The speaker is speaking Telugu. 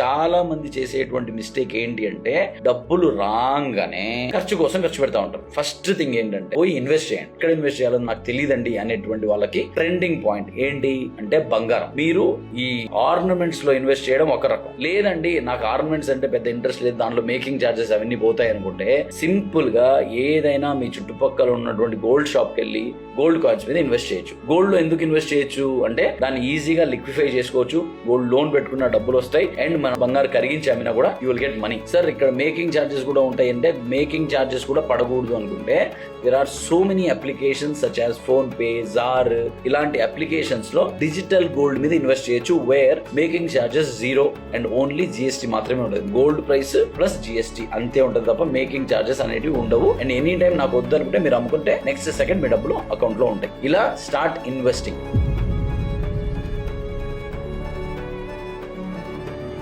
చాలా మంది చేసేటువంటి మిస్టేక్ ఏంటి అంటే డబ్బులు రాగానే ఖర్చు కోసం ఖర్చు పెడతా ఉంటారు. ఫస్ట్ థింగ్ ఏంటంటే పోయి ఇన్వెస్ట్ చేయండి. ఇక్కడ ఇన్వెస్ట్ చేయాలని నాకు తెలియదండి అనేటువంటి వాళ్ళకి ట్రెండింగ్ పాయింట్ ఏంటి అంటే బంగారం. మీరు ఈ ఆర్నమెంట్స్ లో ఇన్వెస్ట్ చేయడం ఒక రకం. లేదండి నాకు ఆర్నమెంట్స్ అంటే పెద్ద ఇంట్రెస్ట్ లేదు, దాంట్లో మేకింగ్ చార్జెస్ అవన్నీ పోతాయి అనుకుంటే సింపుల్ గా ఏదైనా మీ చుట్టుపక్కల ఉన్నటువంటి గోల్డ్ షాప్ కి వెళ్ళి గోల్డ్ కాయిన్స్ మీద ఇన్వెస్ట్ చేయొచ్చు. గోల్డ్ లో ఎందుకు ఇన్వెస్ట్ చేయొచ్చు అంటే దాన్ని ఈజీగా లిక్విఫై చేసుకోవచ్చు. గోల్డ్ లోన్ పెట్టుకున్న డబ్బులు వస్తాయి అండ్ మన బంగారు కరిగించి అమ్మినా కూడా you will get money. Sir ఇక్కడ మేకింగ్ ఛార్జెస్ కూడా ఉంటాయి అంటే మేకింగ్ ఛార్జెస్ కూడా పడకూడదు అనుకుంటే there are so many applications such as PhonePe, Jar ఇలాంటి అప్లికేషన్స్ లో డిజిటల్ గోల్డ్ మీద ఇన్వెస్ట్ చేయొచ్చు where making charges zero and only GST మాత్రమే ఉంటుంది. గోల్డ్ ప్రైస్ ప్లస్ జిఎస్టీ అంతే ఉంటుంది తప్ప మేకింగ్ ఛార్జెస్ అనేవి ఉండవు. అండ్ ఎనీ టైం నాకు వద్దు అనుకుంటే మీరు అమ్ముకుంటే నెక్స్ట్ సెకండ్ మీ డబ్బులు అకౌంట్ లో ఉంటాయి. ఇలా స్టార్ట్ ఇన్వెస్టింగ్.